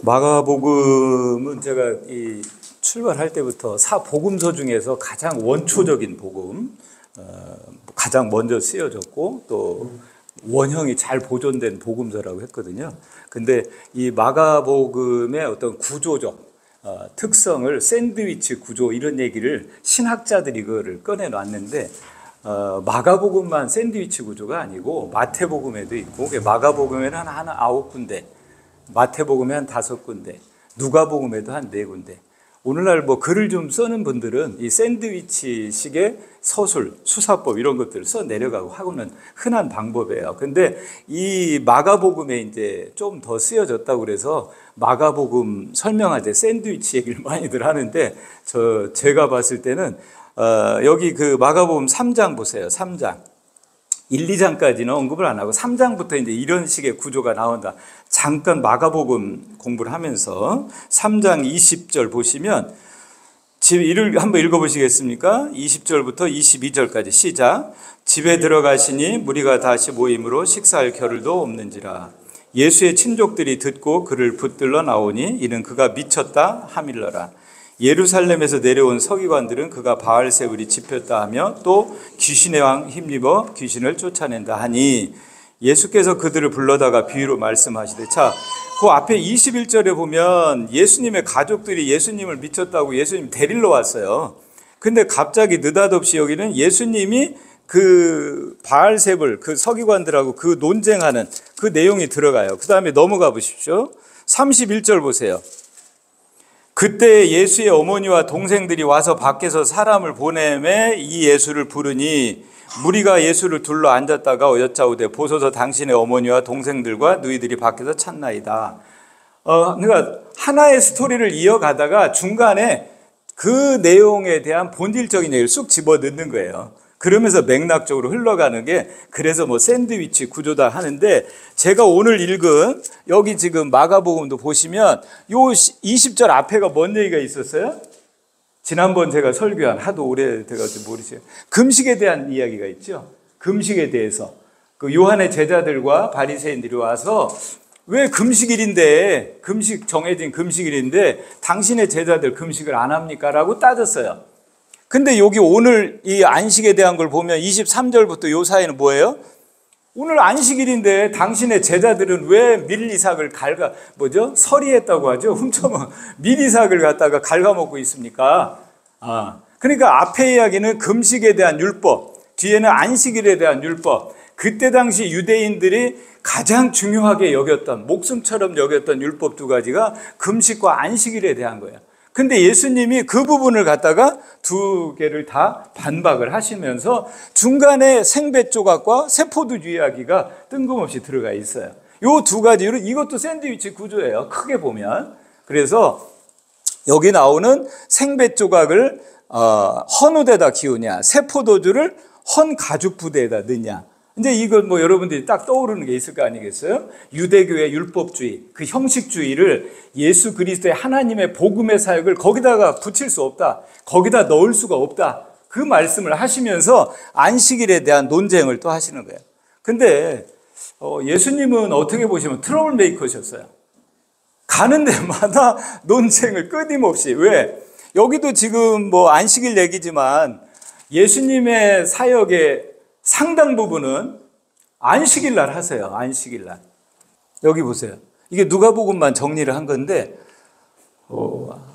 마가복음은 제가 이 출발할 때부터 사복음서 중에서 가장 원초적인 복음, 가장 먼저 쓰여졌고 또 원형이 잘 보존된 복음서라고 했거든요. 근데 이 마가복음의 어떤 구조적 특성을 샌드위치 구조 이런 얘기를 신학자들이 이거를 꺼내놨는데 마가복음만 샌드위치 구조가 아니고 마태복음에도 있고 마가복음에는 한 9군데, 마태복음에 한 5군데, 누가복음에도 한 4군데. 오늘날 뭐 글을 좀 쓰는 분들은 이 샌드위치식의 서술, 수사법 이런 것들을 써 내려가고 하고는 흔한 방법이에요. 근데 이 마가복음에 이제 좀 더 쓰여졌다고 그래서 마가복음 설명할 때 샌드위치 얘기를 많이들 하는데 제가 봤을 때는 여기 그 마가복음 3장 보세요. 3장. 1, 2장까지는 언급을 안 하고 3장부터 이제 이런 식의 구조가 나온다. 잠깐 마가복음 공부를 하면서 3장 20절 보시면 이를 한번 읽어보시겠습니까? 20절부터 22절까지 시작. 집에 들어가시니 무리가 다시 모임으로 식사할 겨를도 없는지라. 예수의 친족들이 듣고 그를 붙들러 나오니 이는 그가 미쳤다 하밀러라. 예루살렘에서 내려온 서기관들은 그가 바알세불이 집혔다 하며 또 귀신의 왕 힘입어 귀신을 쫓아낸다 하니 예수께서 그들을 불러다가 비유로 말씀하시되 그 앞에 21절에 보면 예수님의 가족들이 예수님을 미쳤다고 예수님 데리러 왔어요. 근데 갑자기 느닷없이 여기는 예수님이 그 바알세불 그 서기관들하고 그 논쟁하는 그 내용이 들어가요. 그 다음에 넘어가 보십시오. 31절 보세요. 그때 예수의 어머니와 동생들이 와서 밖에서 사람을 보내매 이 예수를 부르니 무리가 예수를 둘러 앉았다가 여짜오되 보소서 당신의 어머니와 동생들과 너희들이 밖에서 찾나이다. 그러니까 하나의 스토리를 이어가다가 중간에 그 내용에 대한 본질적인 얘기를 쑥 집어넣는 거예요. 그러면서 맥락적으로 흘러가는 게 그래서 뭐 샌드위치 구조다 하는데 제가 오늘 읽은 여기 지금 마가복음도 보시면 요 20절 앞에가 뭔 얘기가 있었어요? 지난번 제가 설교한 하도 오래돼가지고 모르세요. 금식에 대한 이야기가 있죠. 금식에 대해서 그 요한의 제자들과 바리새인들이 와서 왜 금식일인데 정해진 금식일인데 당신의 제자들 금식을 안 합니까? 라고 따졌어요. 근데 여기 오늘 이 안식에 대한 걸 보면 23절부터 요 사이는 뭐예요? 오늘 안식일인데 당신의 제자들은 왜 밀이삭을 서리했다고 하죠. 훔쳐먹 밀이삭을 갖다가 갉아먹고 있습니까? 그러니까 앞에 이야기는 금식에 대한 율법, 뒤에는 안식일에 대한 율법. 그때 당시 유대인들이 가장 중요하게 여겼던, 목숨처럼 여겼던 율법 2가지가 금식과 안식일에 대한 거예요. 근데 예수님이 그 부분을 갖다가 2개를 다 반박을 하시면서 중간에 생배 조각과 세포도 이야기가 뜬금없이 들어가 있어요. 요 2가지로 이것도 샌드위치 구조예요. 크게 보면. 그래서 여기 나오는 생배 조각을 헌우대다 기우냐, 세포도주를 헌 가죽 부대에다 넣냐. 이제 이건 뭐 여러분들이 딱 떠오르는 게 있을 거 아니겠어요? 유대교의 율법주의, 그 형식주의를 예수 그리스도의 하나님의 복음의 사역을 거기다가 붙일 수 없다. 거기다 넣을 수가 없다. 그 말씀을 하시면서 안식일에 대한 논쟁을 또 하시는 거예요. 근데 예수님은 어떻게 보시면 트러블 메이커셨어요. 가는 데마다 논쟁을 끊임없이. 왜? 여기도 지금 뭐 안식일 얘기지만 예수님의 사역의 상당 부분은 안식일 날 하세요. 안식일 날. 여기 보세요. 이게 누가복음만 정리를 한 건데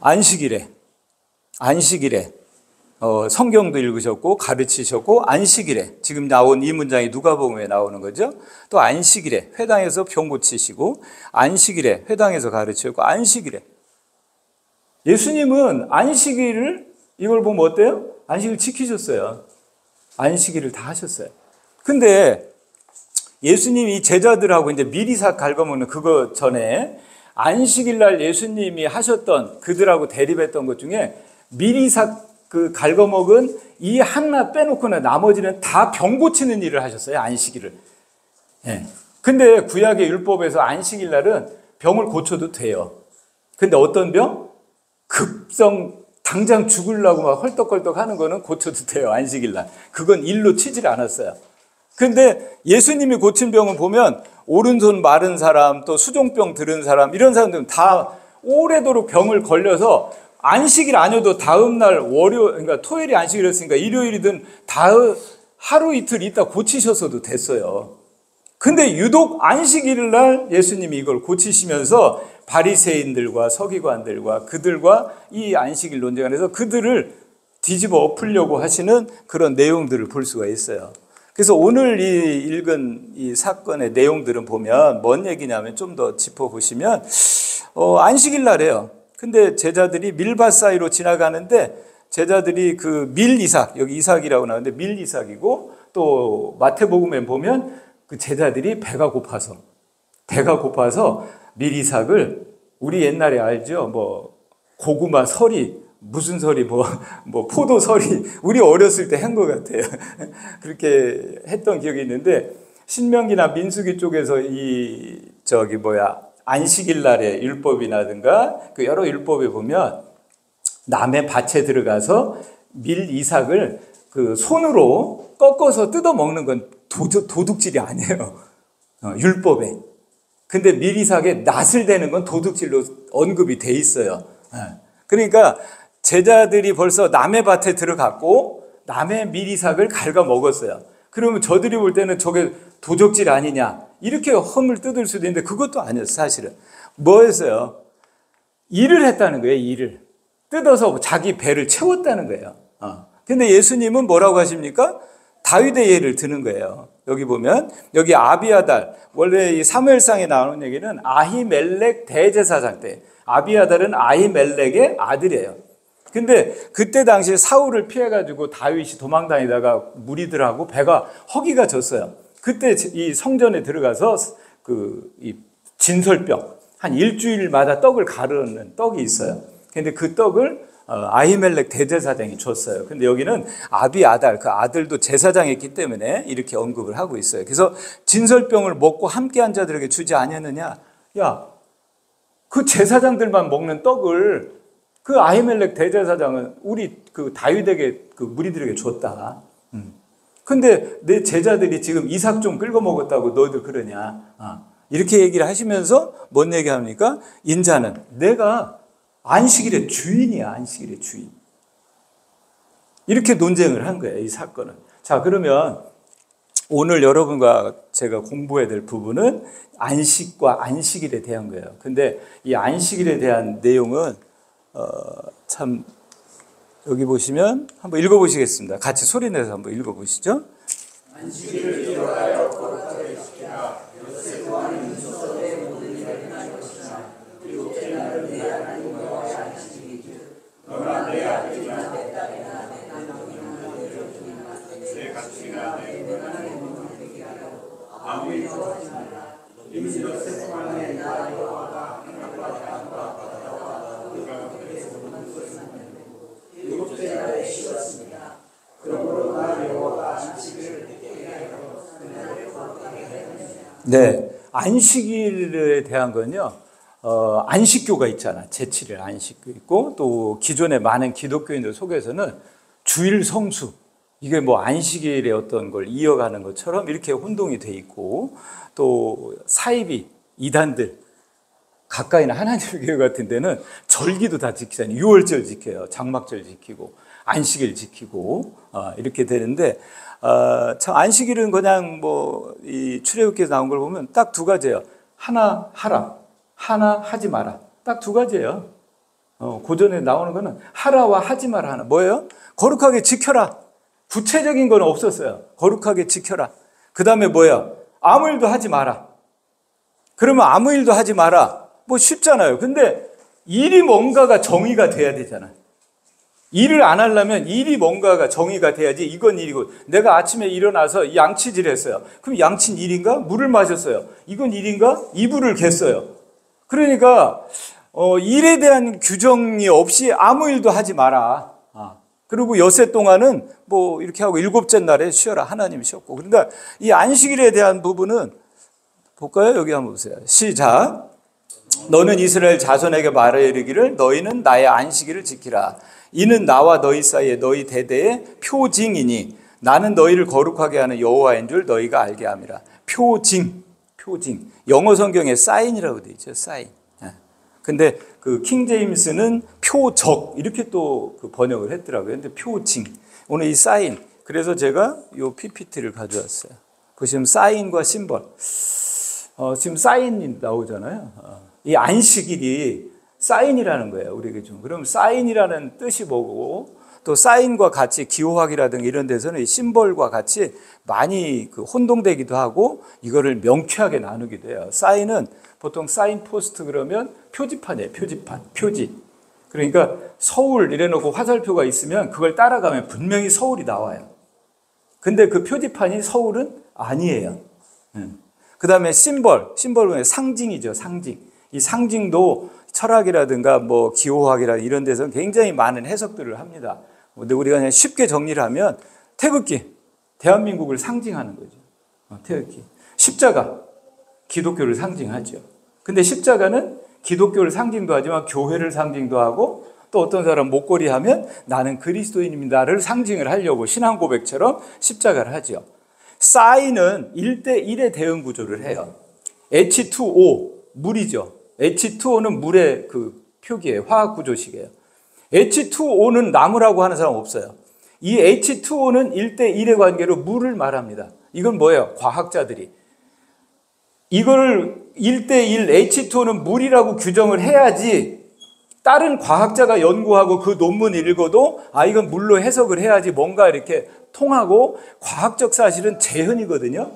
안식일에 성경도 읽으셨고 가르치셨고 안식일에 지금 나온 이 문장이 누가복음에 나오는 거죠. 또 안식일에 회당에서 병 고치시고 안식일에 회당에서 가르치셨고 안식일에 예수님은 안식일을 이걸 보면 어때요? 안식일 지키셨어요. 안식일을 다 하셨어요. 근데 예수님이 제자들하고 이제 밀이삭 갉아먹는 그거 전에 안식일 날 예수님이 하셨던 그들하고 대립했던 것 중에 밀이삭 그 갉아먹은 이 하나 빼놓고는 나머지는 다 병 고치는 일을 하셨어요. 안식일을. 예. 근데 구약의 율법에서 안식일 날은 병을 고쳐도 돼요. 근데 어떤 병? 급성 당장 죽으려고 막 헐떡헐떡 하는 거는 고쳐도 돼요. 안식일 날. 그건 일로 치질 않았어요. 근데 예수님이 고친 병은 보면 오른손 마른 사람, 또 수종병 들은 사람, 이런 사람들은 다 오래도록 병을 걸려서 안식일 아니어도 다음날 그러니까 토요일이 안식일이었으니까 일요일이든 하루 이틀 있다 고치셨어도 됐어요. 근데 유독 안식일을 날 예수님이 이걸 고치시면서 바리새인들과 서기관들과 그들과 이 안식일 논쟁 안에서 그들을 뒤집어 엎으려고 하시는 그런 내용들을 볼 수가 있어요. 그래서 오늘 읽은 이 사건의 내용들은 보면 뭔 얘기냐면 좀 더 짚어보시면 안식일 날이에요. 근데 제자들이 밀밭 사이로 지나가는데 제자들이 그 밀이삭, 여기 이삭이라고 나오는데 밀이삭이고 또 마태복음에 보면 그 제자들이 배가 고파서 밀이삭을 우리 옛날에 알죠? 뭐 고구마 서리, 무슨 서리, 뭐 포도 서리, 우리 어렸을 때 한 것 같아요. 그렇게 했던 기억이 있는데 신명기나 민수기 쪽에서 안식일 날의 율법이라든가 그 여러 율법에 보면 남의 밭에 들어가서 밀 이삭을 그 손으로 꺾어서 뜯어 먹는 건 도둑질이 아니에요. 율법에. 근데 밀 이삭에 낫을 대는 건 도둑질로 언급이 돼 있어요. 그러니까 제자들이 벌써 남의 밭에 들어갔고 남의 밀 이삭을 갉아 먹었어요. 그러면 저들이 볼 때는 저게 도적질 아니냐 이렇게 험을 뜯을 수도 있는데 그것도 아니었어요. 사실은 뭐였어요? 일을 했다는 거예요. 일을 뜯어서 자기 배를 채웠다는 거예요. 근데 예수님은 뭐라고 하십니까? 다윗의 예를 드는 거예요. 여기 보면 여기 아비아달, 원래 이 사무엘상에 나오는 얘기는 아히멜렉 대제사장 때, 아비아달은 아히멜렉의 아들이에요. 근데 그때 당시에 사울을 피해가지고 다윗이 도망다니다가 무리들하고 배가 허기가 졌어요. 그때 이 성전에 들어가서 이 진설병, 한 일주일마다 떡을 가르는 떡이 있어요. 근데 그 떡을 아히멜렉 대제사장이 줬어요. 근데 여기는 아비아달, 그 아들도 제사장이었기 때문에 이렇게 언급을 하고 있어요. 그래서 진설병을 먹고 함께한 자들에게 주지 아니했느냐? 야, 그 제사장들만 먹는 떡을 그 아히멜렉 대제사장은 우리 그 다윗에게 그 무리들에게 줬다. 근데 내 제자들이 지금 이삭 좀 긁어 먹었다고 너희들 그러냐? 이렇게 얘기를 하시면서 뭔 얘기합니까? 인자는 내가 안식일의 주인이야, 안식일의 주인. 이렇게 논쟁을 한 거예요, 이 사건은. 자, 그러면 오늘 여러분과 제가 공부해야 될 부분은 안식과 안식일에 대한 거예요. 근데 이 안식일에 대한 내용은 참 여기 보시면 한번 읽어보시겠습니다. 같이 소리내서 한번 읽어보시죠. 안식일을 기록하여 거룩하게 지키라. 엿새 동안 인소서의 모든 일을 행할 것이나 그리고 때날을 내 하나님 여호와의 안식일이니 너나 내 아들이나 내 딸이나 내 남동이나 내 여종이나 내 가축이나 내 은혜나 내 몸을 되게 하라고 아무 일도 하지 말라. 이미 엿새 동안에 나 여호와가 하늘과 땅과 바다와 너희가 그에서 모든 것을 만들고 일곱째 날에 쉬었습니다. 그러므로 나 여호와가 안식일을 되게 하여 그날을 거룩하게 하였느니라. 네, 안식일에 대한 건요. 안식교가 있잖아. 제7일 안식교 있고 또 기존의 많은 기독교인들 속에서는 주일 성수 이게 뭐 안식일의 어떤 걸 이어가는 것처럼 이렇게 혼동이 돼 있고 또 사이비 이단들 가까이는 하나님의 교회 같은 데는 절기도 다 지키잖아요. 유월절 지켜요. 장막절 지키고 안식일 지키고 이렇게 되는데 참 안식일은 그냥 뭐 이 출애굽기에서 나온 걸 보면 딱 두 가지예요. 하나 하라, 하나 하지 마라. 딱 두 가지예요. 고전에 나오는 거는 하라와 하지 마라 하나. 뭐예요? 거룩하게 지켜라. 구체적인 건 없었어요. 거룩하게 지켜라. 그 다음에 뭐야? 아무 일도 하지 마라. 그러면 아무 일도 하지 마라. 뭐 쉽잖아요. 근데 일이 뭔가가 정의가 돼야 되잖아요. 일을 안 하려면 일이 뭔가가 정의가 돼야지 이건 일이고 내가 아침에 일어나서 양치질 했어요. 그럼 양치는 일인가? 물을 마셨어요. 이건 일인가? 이불을 갰어요. 그러니까 일에 대한 규정이 없이 아무 일도 하지 마라. 그리고 엿새 동안은 뭐 이렇게 하고 일곱째 날에 쉬어라. 하나님이 쉬었고. 그러니까 이 안식일에 대한 부분은 볼까요? 여기 한번 보세요. 시작. 너는 이스라엘 자손에게 말하여 이르기를 너희는 나의 안식일을 지키라. 이는 나와 너희 사이에 너희 대대의 표징이니 나는 너희를 거룩하게 하는 여호와인 줄 너희가 알게 함이라. 표징. 영어 성경에 사인이라고 되어 있죠. 사인. 근데 그 킹제임스는 표적 이렇게 또 그 번역을 했더라고요. 근데 표징. 오늘 이 사인. 그래서 제가 요 PPT를 가져왔어요. 그 지금 사인과 심벌. 지금 사인이 나오잖아요. 이 안식일이 사인이라는 거예요. 우리에게 좀. 그럼 사인이라는 뜻이 뭐고 또 사인과 같이 기호학이라든가 이런 데서는 이 심벌과 같이 많이 그 혼동되기도 하고 이거를 명쾌하게 나누기도 해요. 사인은 보통 사인 포스트 그러면 표지판이에요. 표지판, 표지. 그러니까 서울 이래놓고 화살표가 있으면 그걸 따라가면 분명히 서울이 나와요. 근데 그 표지판이 서울은 아니에요. 그 다음에 심벌은 상징이죠. 상징. 이 상징도 철학이라든가 뭐 기호학이라든가 이런 데서는 굉장히 많은 해석들을 합니다. 근데 우리가 그냥 쉽게 정리를 하면 태극기, 대한민국을 상징하는 거죠. 태극기. 십자가, 기독교를 상징하죠. 근데 십자가는 기독교를 상징도 하지만 교회를 상징도 하고 또 어떤 사람 목걸이 하면 나는 그리스도인입니다를 상징을 하려고 신앙 고백처럼 십자가를 하죠. 사인은 1대1의 대응 구조를 해요. H2O, 물이죠. H2O는 물의 그 표기예요. 화학 구조식이에요. H2O는 나무라고 하는 사람 없어요. 이 H2O는 1대1의 관계로 물을 말합니다. 이건 뭐예요? 과학자들이. 이걸 1대1 H2O는 물이라고 규정을 해야지 다른 과학자가 연구하고 그 논문을 읽어도 이건 물로 해석을 해야지 뭔가 이렇게 통하고 과학적 사실은 재현이거든요.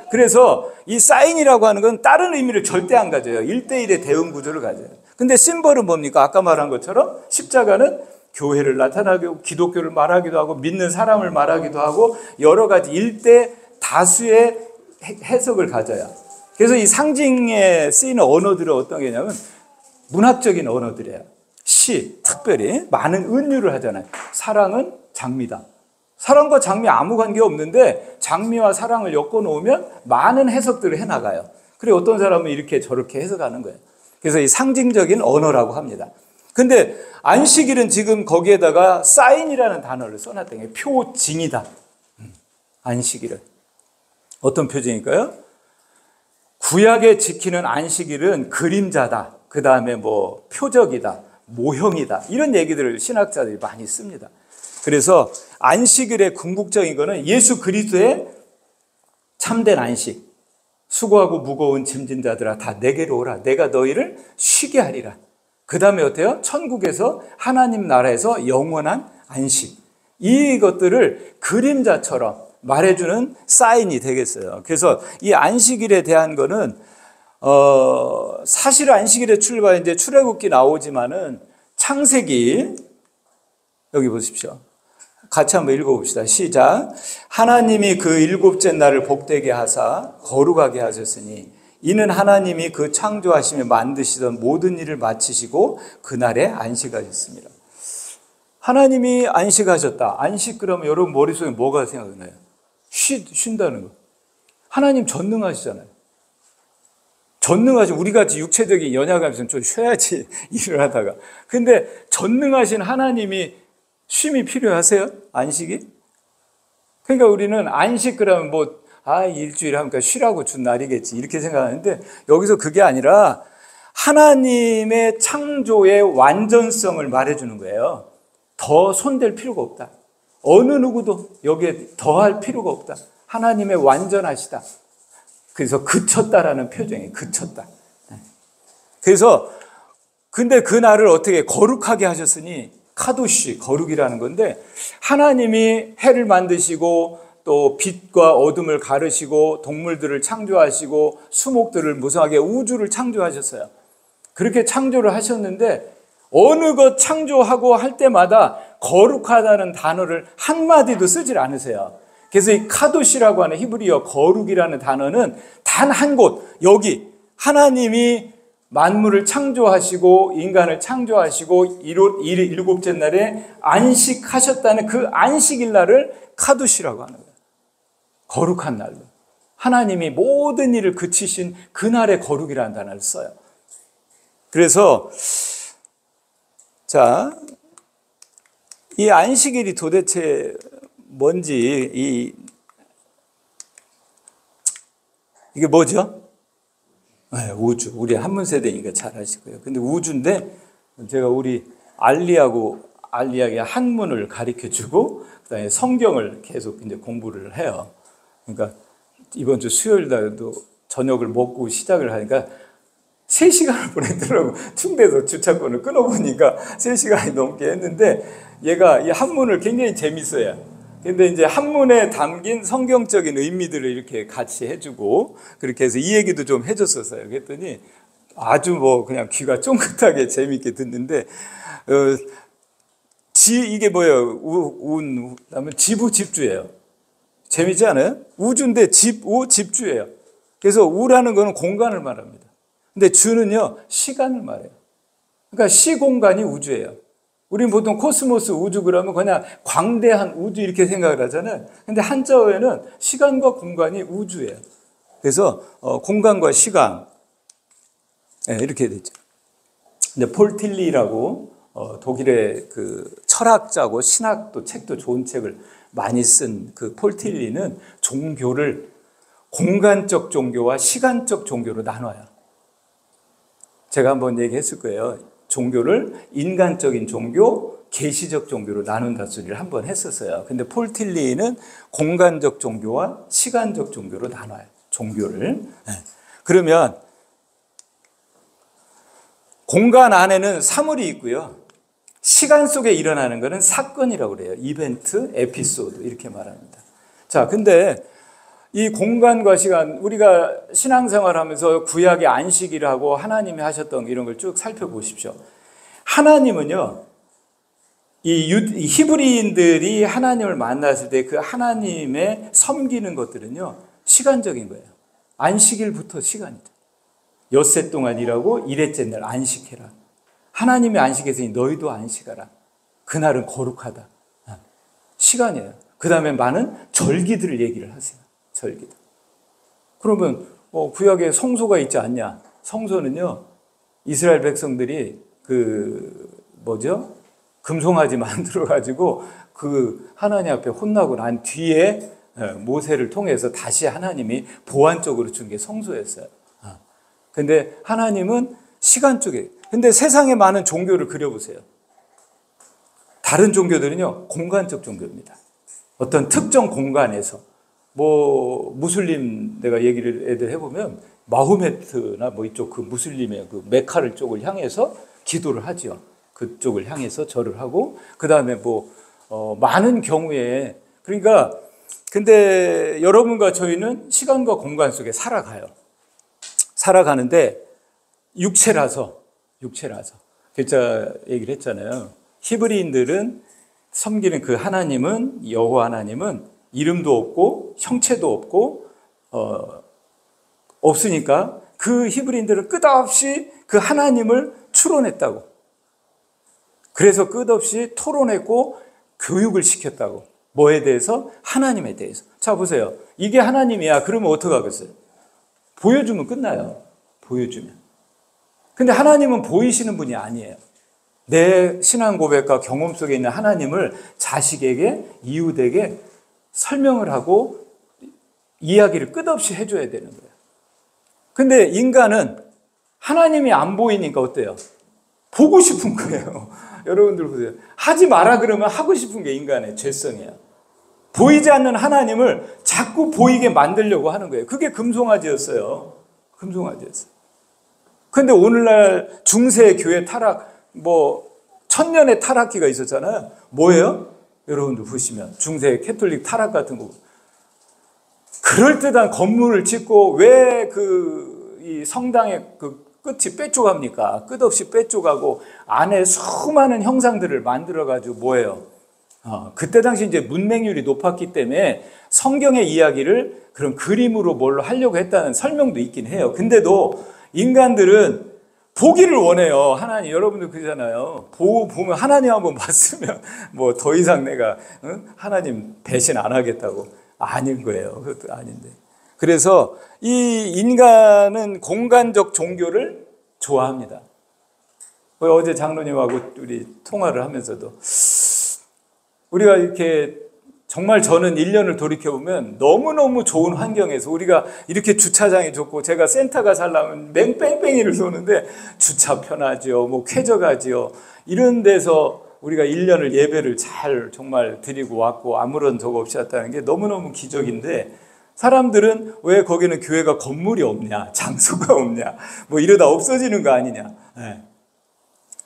그래서 이 사인이라고 하는 건 다른 의미를 절대 안 가져요. 1대1의 대응 구조를 가져요. 근데 심벌은 뭡니까? 아까 말한 것처럼 십자가는 교회를 나타나게 하고 기독교를 말하기도 하고 믿는 사람을 말하기도 하고 여러 가지 일대 다수의 해석을 가져요. 그래서 이 상징에 쓰이는 언어들은 어떤 게냐면 문학적인 언어들이에요. 시, 특별히 많은 은유를 하잖아요. 사랑은 장미다. 사랑과 장미 아무 관계 없는데 장미와 사랑을 엮어 놓으면 많은 해석들을 해나가요. 그리고 어떤 사람은 이렇게 저렇게 해석하는 거예요. 그래서 이 상징적인 언어라고 합니다. 근데 안식일은 지금 거기에다가 사인이라는 단어를 써놨던 게 표징이다. 안식일은. 어떤 표징일까요? 구약에 지키는 안식일은 그림자다. 그 다음에 뭐 표적이다. 모형이다. 이런 얘기들을 신학자들이 많이 씁니다. 그래서 안식일의 궁극적인 거는 예수 그리스도의 참된 안식. 수고하고 무거운 짐진 자들아 다 내게로 오라. 내가 너희를 쉬게 하리라. 그 다음에 어때요? 천국에서 하나님 나라에서 영원한 안식. 이것들을 그림자처럼 말해주는 사인이 되겠어요. 그래서 이 안식일에 대한 거는 사실 안식일의 출발 이제 출애굽기 나오지만은 창세기 여기 보십시오. 같이 한번 읽어봅시다. 시작. 하나님이 그 일곱째 날을 복되게 하사 거룩하게 하셨으니 이는 하나님이 그 창조하시며 만드시던 모든 일을 마치시고 그날에 안식하셨습니다. 하나님이 안식하셨다. 안식 그러면 여러분 머릿속에 뭐가 생각나요? 쉰다는 거. 하나님 전능하시잖아요. 전능하신 우리같이 육체적인 연약함이 있으면 좀 쉬어야지 일을 하다가. 근데 전능하신 하나님이 쉼이 필요하세요? 안식이? 그러니까 우리는 안식 그러면 일주일에 하니까 쉬라고 준 날이겠지 이렇게 생각하는데 여기서 그게 아니라 하나님의 창조의 완전성을 말해주는 거예요. 더 손댈 필요가 없다. 어느 누구도 여기에 더할 필요가 없다. 하나님의 완전하시다. 그래서 그쳤다라는 표정이 그쳤다. 그래서 근데 그 날을 어떻게 거룩하게 하셨으니 카도시 거룩이라는 건데 하나님이 해를 만드시고 또 빛과 어둠을 가르시고 동물들을 창조하시고 수목들을 무성하게 우주를 창조하셨어요. 그렇게 창조를 하셨는데 어느 것 창조하고 할 때마다 거룩하다는 단어를 한마디도 쓰질 않으세요. 그래서 이 카도시라고 하는 히브리어 거룩이라는 단어는 단 한 곳 여기 하나님이 만물을 창조하시고 인간을 창조하시고 일곱째 날에 안식하셨다는 그 안식일 날을 카도시라고 하는 거예요. 거룩한 날로. 하나님이 모든 일을 그치신 그날의 거룩이라는 단어를 써요. 그래서 이 안식일이 도대체 뭔지 이게 뭐죠? 네, 우주. 우리 한문 세대니까 잘 아시고요. 근데 우주인데 제가 우리 알리에게 한문을 가르쳐 주고 그다음에 성경을 계속 이제 공부를 해요. 그러니까 이번 주 수요일 날도 저녁을 먹고 시작을 하니까 3시간을 보내더라고. 충대에서 주차권을 끊어보니까 3시간이 넘게 했는데 얘가 이 한문을 굉장히 재밌어요. 근데 이제 한문에 담긴 성경적인 의미들을 이렇게 같이 해주고 그렇게 해서 이 얘기도 좀 해줬었어요. 그랬더니 아주 뭐 그냥 귀가 쫑긋하게 재밌게 듣는데 이게 뭐예요? 그다음에 지부집주예요. 재밌지 않아요? 우주인데 집주예요. 그래서 우라는 거는 공간을 말합니다. 근데 주는요 시간을 말해요. 그러니까 시공간이 우주예요. 우리는 보통 코스모스 우주 그러면 그냥 광대한 우주 이렇게 생각을 하잖아요. 근데 한자어에는 시간과 공간이 우주예요. 그래서 공간과 시간 이렇게 되죠. 근데 폴 틸리라고 독일의 그 철학자고 신학도 책도 좋은 책을 많이 쓴 그 폴 틸리는 종교를 공간적 종교와 시간적 종교로 나눠요. 제가 한번 얘기했을 거예요. 종교를 인간적인 종교, 계시적 종교로 나눈다 소리를 한번 했었어요. 근데 폴 틸리는 공간적 종교와 시간적 종교로 나눠요. 종교를. 그러면 공간 안에는 사물이 있고요. 시간 속에 일어나는 것은 사건이라고 그래요. 이벤트, 에피소드 이렇게 말합니다. 자, 근데 이 공간과 시간, 우리가 신앙생활하면서 구약의 안식일하고 하나님이 하셨던 이런 걸 쭉 살펴보십시오. 하나님은요, 이 히브리인들이 하나님을 만났을 때 그 하나님의 섬기는 것들은요, 시간적인 거예요. 안식일부터 시간이다. 엿새 동안 일하고 일회째 날 안식해라. 하나님이 안식했으니 너희도 안식하라. 그날은 거룩하다. 시간이에요. 그 다음에 많은 절기들을 얘기를 하세요. 절기들. 그러면 구약에 성소가 있지 않냐? 성소는요, 이스라엘 백성들이 금송아지 만들어가지고 그 하나님 앞에 혼나고 난 뒤에 모세를 통해서 다시 하나님이 보완적으로 준 게 성소였어요. 근데 하나님은 시간 쪽에, 근데 세상에 많은 종교를 그려보세요. 다른 종교들은요, 공간적 종교입니다. 어떤 특정 공간에서, 무슬림 내가 얘기를 애들 해보면, 마호메트나 이쪽 그 무슬림의 그 메카를 쪽을 향해서 기도를 하죠. 그쪽을 향해서 절을 하고, 그 다음에 많은 경우에, 그러니까, 근데 여러분과 저희는 시간과 공간 속에 살아가는데, 육체라서. 글자 얘기를 했잖아요. 히브리인들은 섬기는 그 하나님은, 여호와 하나님은 이름도 없고, 형체도 없고, 없으니까 그 히브리인들은 끝없이 그 하나님을 추론했다고. 그래서 끝없이 토론했고, 교육을 시켰다고. 뭐에 대해서? 하나님에 대해서. 자, 보세요. 이게 하나님이야. 그러면 어떡하겠어요? 보여주면 끝나요. 보여주면. 근데 하나님은 보이시는 분이 아니에요. 내 신앙 고백과 경험 속에 있는 하나님을 자식에게, 이웃에게 설명을 하고 이야기를 끝없이 해줘야 되는 거예요. 근데 인간은 하나님이 안 보이니까 어때요? 보고 싶은 거예요. 여러분들 보세요. 하지 마라 그러면 하고 싶은 게 인간의 죄성이에요. 보이지 않는 하나님을 자꾸 보이게 만들려고 하는 거예요. 그게 금송아지였어요. 근데 오늘날 중세 교회 타락, 천년의 타락기가 있었잖아요. 뭐예요? 여러분들 보시면 중세 캐톨릭 타락 같은 거. 그럴듯한 건물을 짓고 왜 이 성당의 그 끝이 빼쪽합니까? 끝없이 빼쪽하고 안에 수많은 형상들을 만들어가지고 뭐예요? 그때 당시 이제 문맹률이 높았기 때문에 성경의 이야기를 그런 그림으로 뭘로 하려고 했다는 설명도 있긴 해요. 근데도 인간들은 보기를 원해요. 하나님, 여러분들 그러잖아요. 보면 하나님 한번 봤으면 더 이상 내가 하나님 배신 안 하겠다고. 아닌 거예요. 그것도 아닌데. 그래서 이 인간은 공간적 종교를 좋아합니다. 어제 장로님하고 우리 통화를 하면서도 우리가 이렇게 정말 저는 1년을 돌이켜보면 너무너무 좋은 환경에서 우리가 이렇게 주차장이 좋고 제가 센터가 살려면 뺑뺑뺑이를 쏘는데 주차 편하지요. 뭐 쾌적하지요. 이런 데서 우리가 1년을 예배를 잘 정말 드리고 왔고 아무런 적 없이 왔다는 게 너무너무 기적인데 사람들은 왜 거기는 교회가 건물이 없냐, 장소가 없냐, 뭐 이러다 없어지는 거 아니냐. 네.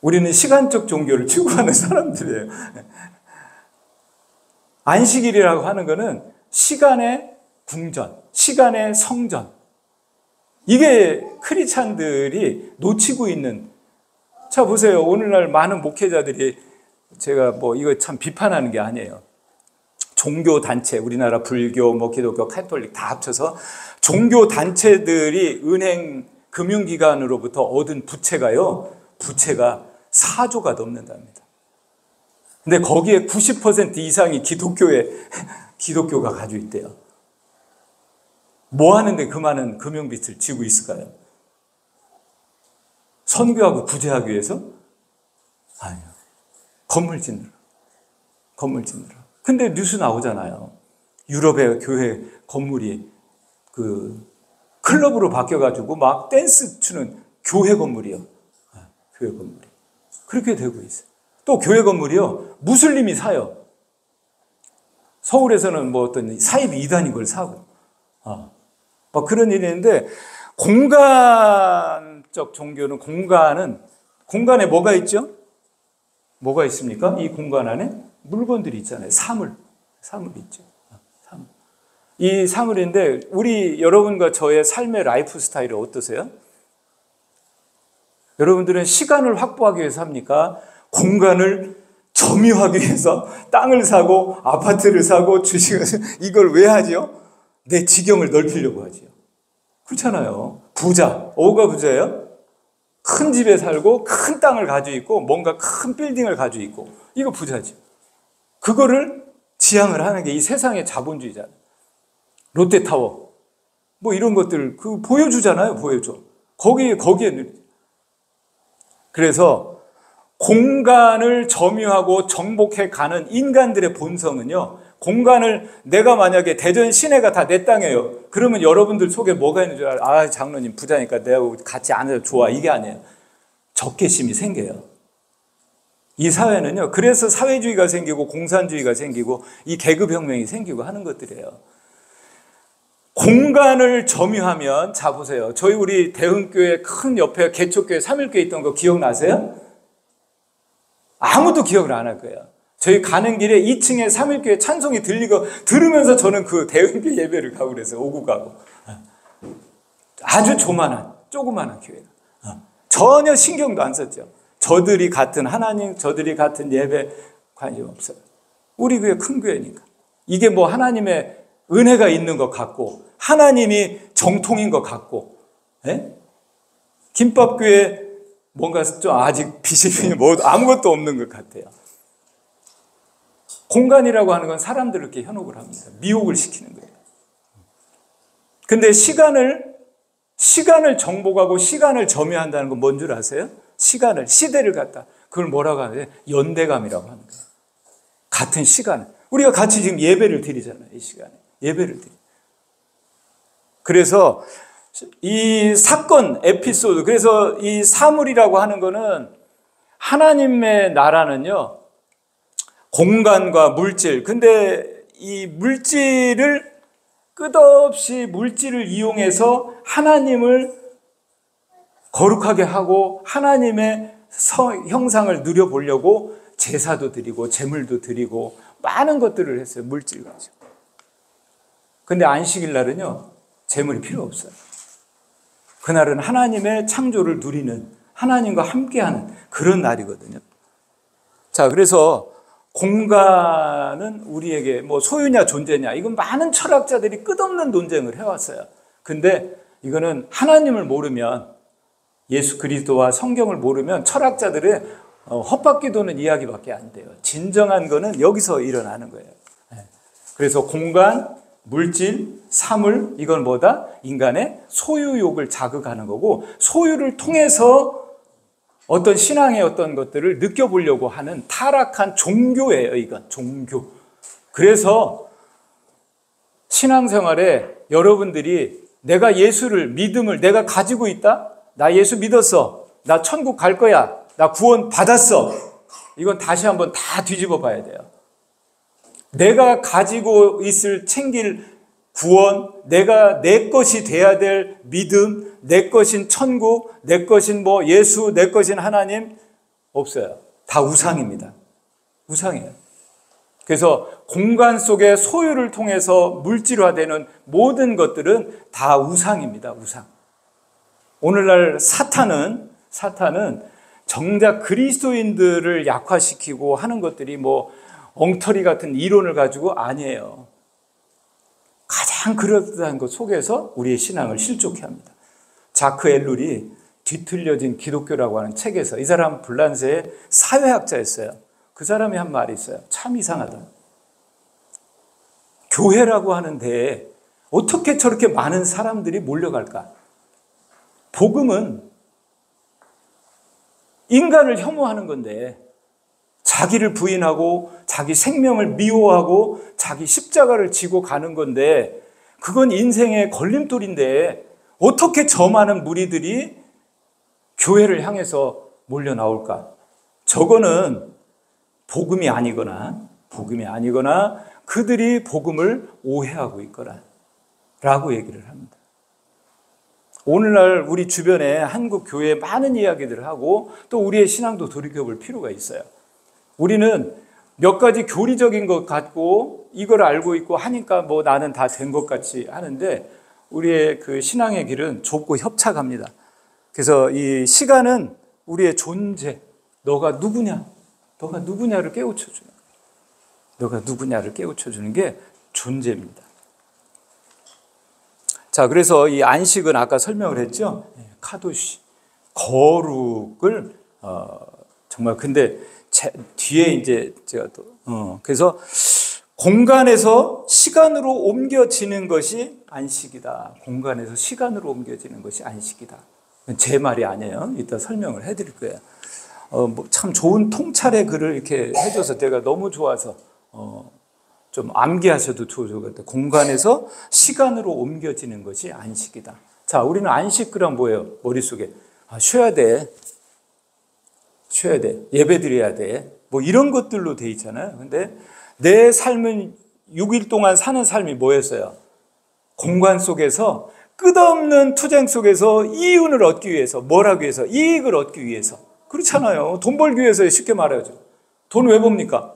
우리는 시간적 종교를 추구하는 사람들이에요. 안식일이라고 하는 거는 시간의 궁전, 시간의 성전. 이게 크리스찬들이 놓치고 있는. 자, 보세요. 오늘날 많은 목회자들이 제가 뭐 이거 참 비판하는 게 아니에요. 종교 단체, 우리나라 불교, 뭐 기독교, 카톨릭 다 합쳐서 종교 단체들이 은행 금융기관으로부터 얻은 부채가요. 부채가 4조가 넘는답니다. 근데 거기에 90% 이상이 기독교가 가지고 있대요. 뭐 하는데 그 많은 금융빚을 지고 있을까요? 선교하고 구제하기 위해서? 아니요. 건물 짓느라. 근데 뉴스 나오잖아요. 유럽의 교회 건물이 그 클럽으로 바뀌어가지고 막 댄스 추는 교회 건물이요. 교회 건물이. 그렇게 되고 있어요. 또 교회 건물이요. 무슬림이 사요. 서울에서는 뭐 어떤 사입 이단이 걸 사고. 막 그런 일이 있는데 공간적 종교는 공간에 뭐가 있죠? 뭐가 있습니까? 이 공간 안에 물건들이 있잖아요. 사물이 있죠. 이 사물인데 우리 여러분과 저의 삶의 라이프 스타일이 어떠세요? 여러분들은 시간을 확보하기 위해서 합니까? 공간을 점유하기 위해서 땅을 사고 아파트를 사고 주식을 이걸 왜 하죠? 내 지경을 넓히려고 하죠. 그렇잖아요. 부자, 어가 부자예요? 큰 집에 살고 큰 땅을 가지고 있고 뭔가 큰 빌딩을 가지고 있고 이거 부자죠. 그거를 지향을 하는 게 이 세상의 자본주의잖아요. 롯데타워 뭐 이런 것들 그 보여주잖아요. 보여줘. 거기에 그래서 공간을 점유하고 정복해 가는 인간들의 본성은요. 공간을 내가 만약에 대전 시내가 다 내 땅이에요. 그러면 여러분들 속에 뭐가 있는 줄 알아요? 아, 장로님 부자니까 내가 같이 안 해도 좋아. 이게 아니에요. 적개심이 생겨요. 이 사회는요. 그래서 사회주의가 생기고 공산주의가 생기고 이 계급혁명이 생기고 하는 것들이에요. 공간을 점유하면 자 보세요. 저희 우리 대흥교회 큰 옆에 개척교회 3일교회 있던 거 기억나세요? 아무도 기억을 안 할 거예요. 저희 가는 길에 2층에 3일교회 찬송이 들으면서 저는 그 대흥교회 예배를 가고 그래서 오고 가고. 아주 조그만한 교회가. 전혀 신경도 안 썼죠. 저들이 같은 하나님, 저들이 같은 예배 관심 없어요. 우리 교회 큰 교회니까. 이게 뭐 하나님의 은혜가 있는 것 같고 하나님이 정통인 것 같고 김밥교회 뭔가 좀 아직 비실비실 뭐 아무것도 없는 것 같아요. 공간이라고 하는 건 사람들을 이렇게 현혹을 합니다. 미혹을 시키는 거예요. 근데 시간을 정복하고 시간을 점유한다는 건 뭔 줄 아세요? 시대를 갖다 그걸 뭐라고 하는데 연대감이라고 하는 거예요. 같은 시간. 우리가 같이 지금 예배를 드리잖아요. 이 시간에. 예배를 드리. 그래서 이 사건, 에피소드, 그래서 이 사물이라고 하는 거는 하나님의 나라는요, 공간과 물질. 근데 이 물질을 끝없이 물질을 이용해서 하나님을 거룩하게 하고 하나님의 형상을 누려보려고 제사도 드리고 제물도 드리고 많은 것들을 했어요. 물질 가지고. 근데 안식일 날은요, 제물이 필요 없어요. 그날은 하나님의 창조를 누리는 하나님과 함께하는 그런 날이거든요. 자, 그래서 공간은 우리에게 뭐 소유냐 존재냐 이건 많은 철학자들이 끝없는 논쟁을 해왔어요. 근데 이거는 하나님을 모르면 예수 그리스도와 성경을 모르면 철학자들의 헛바퀴 도는 이야기밖에 안 돼요. 진정한 거는 여기서 일어나는 거예요. 그래서 공간, 물질, 사물 이건 뭐다? 인간의 소유욕을 자극하는 거고 소유를 통해서 어떤 신앙의 어떤 것들을 느껴보려고 하는 타락한 종교예요. 이건 종교. 그래서 신앙생활에 여러분들이 내가 예수를, 믿음을 내가 가지고 있다? 나 예수 믿었어. 나 천국 갈 거야. 나 구원 받았어. 이건 다시 한번 다 뒤집어 봐야 돼요. 내가 가지고 있을 챙길 구원, 내가 내 것이 돼야 될 믿음, 내 것인 천국, 내 것인 뭐 예수, 내 것인 하나님 없어요. 다 우상입니다. 우상이에요. 그래서 공간 속의 소유를 통해서 물질화되는 모든 것들은 다 우상입니다. 우상. 오늘날 사탄은 정작 그리스도인들을 약화시키고 하는 것들이 뭐 엉터리 같은 이론을 가지고 아니에요. 가장 그럴듯한 것 속에서 우리의 신앙을 실족해 합니다. 자크 엘룰이 뒤틀려진 기독교라고 하는 책에서, 이 사람 불란세의 사회학자였어요. 그 사람이 한 말이 있어요. 참 이상하다. 교회라고 하는데 어떻게 저렇게 많은 사람들이 몰려갈까? 복음은 인간을 혐오하는 건데, 자기를 부인하고 자기 생명을 미워하고 자기 십자가를 지고 가는 건데, 그건 인생의 걸림돌인데 어떻게 저 많은 무리들이 교회를 향해서 몰려 나올까? 저거는 복음이 아니거나 그들이 복음을 오해하고 있거나 라고 얘기를 합니다. 오늘날 우리 주변에 한국 교회에 많은 이야기들을 하고 또 우리의 신앙도 돌이켜볼 필요가 있어요. 우리는 몇 가지 교리적인 것 같고 이걸 알고 있고 하니까 뭐 나는 다 된 것 같이 하는데, 우리의 그 신앙의 길은 좁고 협착합니다. 그래서 이 시간은 우리의 존재, 너가 누구냐를 깨우쳐주는 거예요. 너가 누구냐를 깨우쳐주는 게 존재입니다. 자, 그래서 이 안식은 아까 설명을 했죠. 카도시, 거룩을 정말, 근데 뒤에 이제 제가 또 그래서 공간에서 시간으로 옮겨지는 것이 안식이다. 공간에서 시간으로 옮겨지는 것이 안식이다. 제 말이 아니에요. 이따 설명을 해드릴 거예요. 뭐 참 좋은 통찰의 글을 이렇게 해줘서 제가 너무 좋아서 좀 암기하셔도 좋을 것 같아요. 공간에서 시간으로 옮겨지는 것이 안식이다. 자, 우리는 안식 그럼 뭐예요? 머릿속에 쉬어야 돼. 예배드려야 돼. 뭐 이런 것들로 돼 있잖아요. 근데 내 삶은 6일 동안 사는 삶이 뭐였어요? 공간 속에서 끝없는 투쟁 속에서 이윤을 얻기 위해서, 뭘 하기 위해서? 이익을 얻기 위해서. 그렇잖아요. 돈 벌기 위해서, 쉽게 말하죠. 돈 왜 법니까?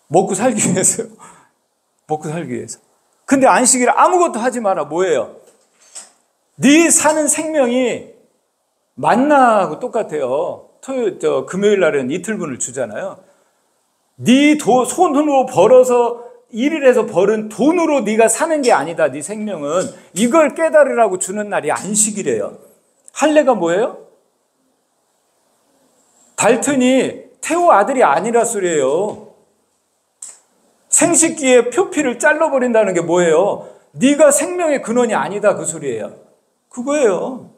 먹고 살기 위해서요. 먹고 살기 위해서. 근데 안식일에 아무것도 하지 마라. 뭐예요? 네 사는 생명이 만나하고 똑같아요. 금요일 날은 이틀분을 주잖아요. 네 손으로 벌어서 일을 해서 벌은 돈으로 네가 사는 게 아니다. 네 생명은. 이걸 깨달으라고 주는 날이 안식이래요. 할례가 뭐예요? 달튼이 태호 아들이 아니라 소리예요. 생식기의 표피를 잘라버린다는 게 뭐예요? 네가 생명의 근원이 아니다, 그 소리예요. 그거예요.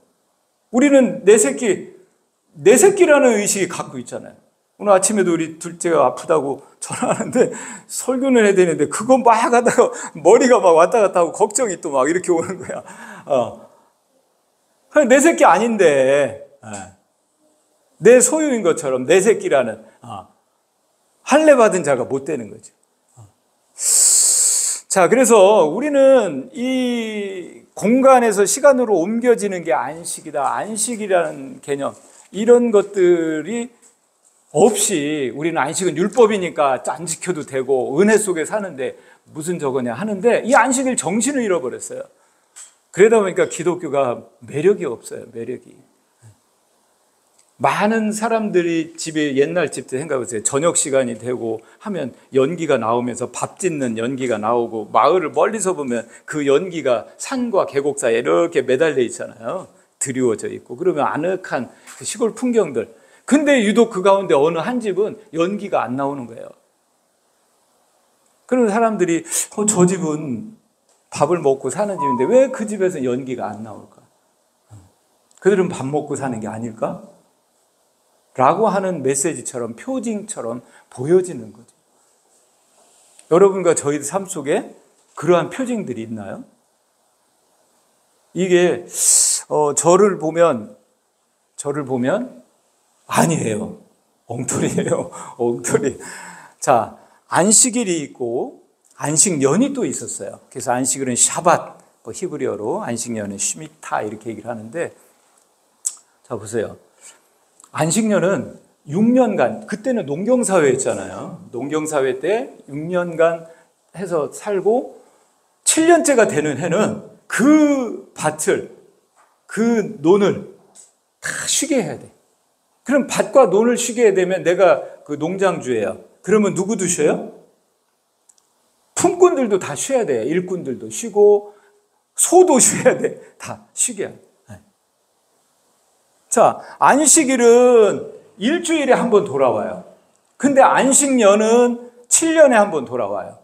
우리는 내 새끼라는 의식이 갖고 있잖아요. 오늘 아침에도 우리 둘째가 아프다고 전화하는데 설교를 해야 되는데 그거 막 하다가 머리가 막 왔다 갔다 하고 걱정이 또 막 이렇게 오는 거야. 내 새끼 아닌데 내 소유인 것처럼 내 새끼라는 할례 받은 자가 못 되는 거죠. 자, 그래서 우리는 이 공간에서 시간으로 옮겨지는 게 안식이다. 안식이라는 개념, 이런 것들이 없이 우리는 안식은 율법이니까 안 지켜도 되고 은혜 속에 사는데 무슨 저거냐 하는데, 이 안식일 정신을 잃어버렸어요. 그러다 보니까 기독교가 매력이 없어요. 매력이. 많은 사람들이 집에, 옛날 집들 생각해보세요. 저녁 시간이 되고 하면 연기가 나오면서 밥 짓는 연기가 나오고, 마을을 멀리서 보면 그 연기가 산과 계곡 사이에 이렇게 매달려 있잖아요. 드리워져 있고. 그러면 아늑한 그 시골 풍경들. 근데 유독 그 가운데 어느 한 집은 연기가 안 나오는 거예요. 그런 사람들이 저 집은 밥을 먹고 사는 집인데 왜 그 집에서 연기가 안 나올까? 그들은 밥 먹고 사는 게 아닐까? 라고 하는 메시지처럼, 표징처럼 보여지는 거죠. 여러분과 저희 삶 속에 그러한 표징들이 있나요? 이게 저를 보면 아니에요. 엉터리예요. 엉터리. 자, 안식일이 있고 안식년이 또 있었어요. 그래서 안식일은 샤밧, 히브리어로 안식년은 쉬미타 이렇게 얘기를 하는데, 자 보세요. 안식년은 6년간, 그때는 농경사회였잖아요. 농경사회 때 6년간 해서 살고 7년째가 되는 해는 그 밭을, 그 논을 다 쉬게 해야 돼. 그럼 밭과 논을 쉬게 되면 내가 그 농장주예요. 그러면 누구도 쉬어요? 품꾼들도 다 쉬어야 돼. 일꾼들도 쉬고 소도 쉬어야 돼. 다 쉬게 해. 자, 안식일은 일주일에 한 번 돌아와요. 근데 안식년은 7년에 한 번 돌아와요.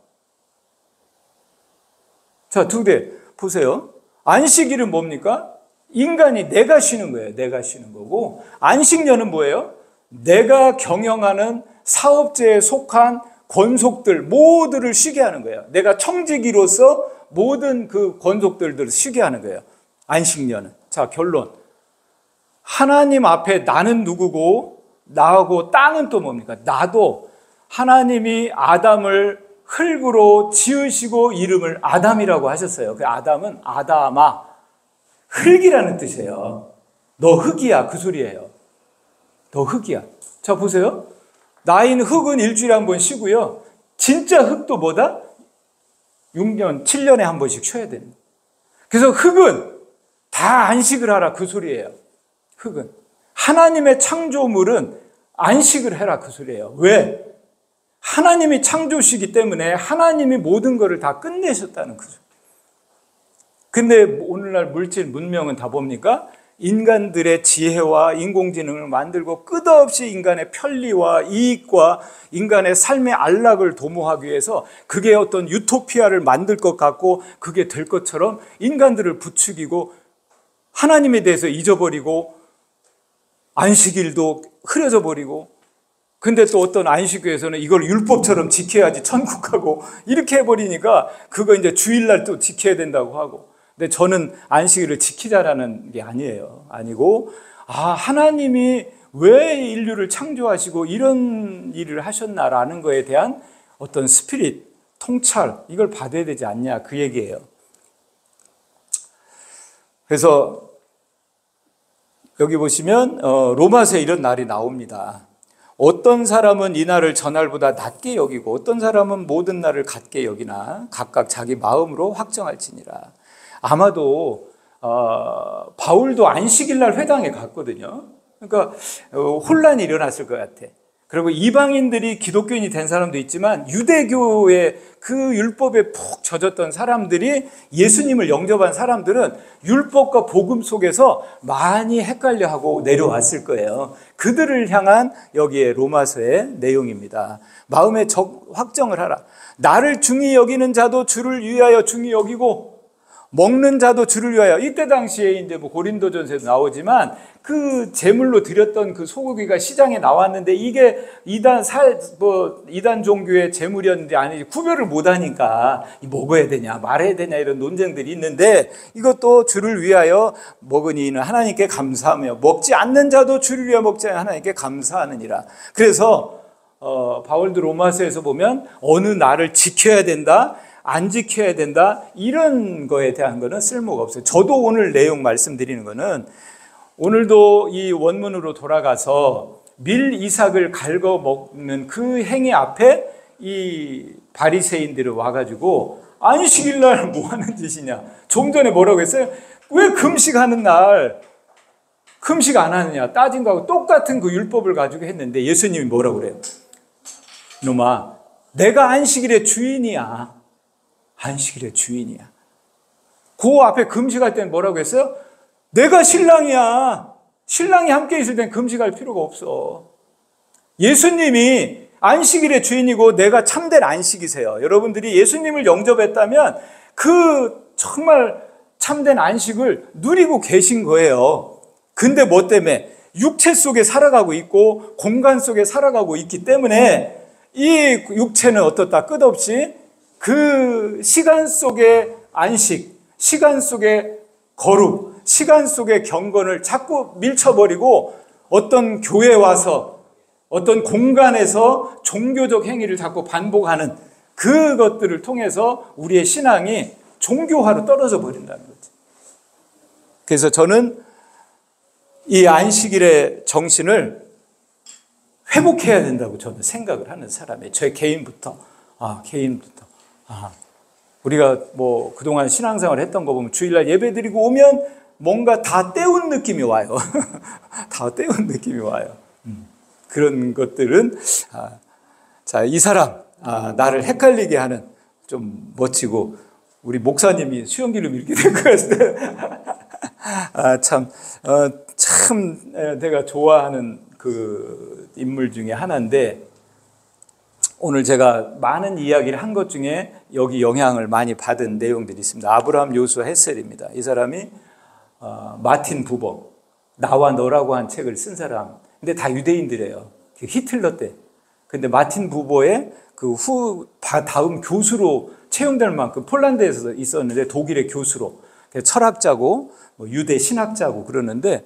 자, 두 개 보세요. 안식일은 뭡니까? 인간이 내가 쉬는 거예요. 내가 쉬는 거고, 안식년은 뭐예요? 내가 경영하는 사업체에 속한 권속들 모두를 쉬게 하는 거예요. 내가 청지기로서 모든 그 권속들을 쉬게 하는 거예요. 안식년은. 자, 결론. 하나님 앞에 나는 누구고 나하고 땅은 또 뭡니까? 나도 하나님이 아담을 흙으로 지으시고 이름을 아담이라고 하셨어요. 그 아담은 아담아, 흙이라는 뜻이에요. 너 흙이야, 그 소리예요. 너 흙이야. 자, 보세요. 나인 흙은 일주일에 한 번 쉬고요. 진짜 흙도 뭐다? 6년, 7년에 한 번씩 쉬어야 됩니다. 그래서 흙은 다 안식을 하라, 그 소리예요. 흙은. 하나님의 창조물은 안식을 해라, 그 소리예요. 왜? 하나님이 창조시기 때문에 하나님이 모든 것을 다 끝내셨다는 거죠. 근데 오늘날 물질 문명은 다 뭡니까? 인간들의 지혜와 인공지능을 만들고 끝없이 인간의 편리와 이익과 인간의 삶의 안락을 도모하기 위해서 그게 어떤 유토피아를 만들 것 같고 그게 될 것처럼 인간들을 부추기고 하나님에 대해서 잊어버리고 안식일도 흐려져 버리고, 근데 또 어떤 안식교에서는 이걸 율법처럼 지켜야지 천국하고 이렇게 해버리니까 그거 이제 주일날 또 지켜야 된다고 하고. 근데 저는 안식일을 지키자라는 게 아니에요. 아니고, 하나님이 왜 인류를 창조하시고 이런 일을 하셨나라는 거에 대한 어떤 스피릿, 통찰, 이걸 받아야 되지 않냐, 그 얘기예요. 그래서 여기 보시면 로마서에 이런 날이 나옵니다. 어떤 사람은 이 날을 전날보다 낮게 여기고 어떤 사람은 모든 날을 같게 여기나 각각 자기 마음으로 확정할지니라. 아마도 바울도 안식일 날 회당에 갔거든요. 그러니까 혼란이 일어났을 것 같아. 그리고 이방인들이 기독교인이 된 사람도 있지만 유대교의 그 율법에 푹 젖었던 사람들이, 예수님을 영접한 사람들은 율법과 복음 속에서 많이 헷갈려하고 내려왔을 거예요. 그들을 향한 여기에 로마서의 내용입니다. 마음에 확정을 하라. 나를 중히 여기는 자도 주를 위하여 중히 여기고 먹는 자도 주를 위하여. 이때 당시에 이제 고린도전서에도 나오지만 그 제물로 드렸던 그 소고기가 시장에 나왔는데 이게 이단 종교의 제물이었는지 아닌지 구별을 못하니까 먹어야 되냐 말아야 되냐 이런 논쟁들이 있는데, 이것도 주를 위하여 먹으니 이는 하나님께 감사하며 먹지 않는 자도 주를 위하여 먹지 않는 하나님께 감사하느니라. 그래서 바울도 로마서에서 보면 어느 날을 지켜야 된다, 안 지켜야 된다, 이런 거에 대한 거는 쓸모가 없어요. 저도 오늘 내용 말씀드리는 거는, 오늘도 이 원문으로 돌아가서 밀 이삭을 갉아 먹는 그 행위 앞에 이 바리새인들이 와가지고 안식일 날 뭐 하는 짓이냐, 좀 전에 뭐라고 했어요? 왜 금식하는 날 금식 안 하느냐 따진 거하고 똑같은 그 율법을 가지고 했는데 예수님이 뭐라고 그래요? 이놈아, 내가 안식일의 주인이야. 안식일의 주인이야. 그 앞에 금식할 때는 뭐라고 했어요? 내가 신랑이야. 신랑이 함께 있을 땐 금식할 필요가 없어. 예수님이 안식일의 주인이고 내가 참된 안식이세요. 여러분들이 예수님을 영접했다면 그 정말 참된 안식을 누리고 계신 거예요. 근데 뭐 때문에? 육체 속에 살아가고 있고 공간 속에 살아가고 있기 때문에 이 육체는 어떻다? 끝없이 그 시간 속의 안식, 시간 속의 거룩, 시간 속의 경건을 자꾸 밀쳐버리고 어떤 교회에 와서 어떤 공간에서 종교적 행위를 자꾸 반복하는 그것들을 통해서 우리의 신앙이 종교화로 떨어져 버린다는 거지. 그래서 저는 이 안식일의 정신을 회복해야 된다고 저는 생각을 하는 사람이에요. 제 개인부터. 우리가 뭐 그동안 신앙생활을 했던 거 보면 주일날 예배 드리고 오면 뭔가 다 때운 느낌이 와요. 다 때운 느낌이 와요. 그런 것들은 자, 이 사람 나를 헷갈리게 하는 좀 멋지고 우리 목사님이 수영기름 이렇게 된 것 같아요. 참 내가 좋아하는 그 인물 중에 하나인데 오늘 제가 많은 이야기를 한 것 중에 여기 영향을 많이 받은 내용들이 있습니다. 아브라함 요수아 헤셀입니다. 이 사람이 마틴 부버 나와 너라고 한 책을 쓴 사람. 근데 다 유대인들이에요. 히틀러 때. 근데 마틴 부버의 그 다음 교수로 채용될 만큼 폴란드에서 있었는데 독일의 교수로 철학자고 유대 신학자고 그러는데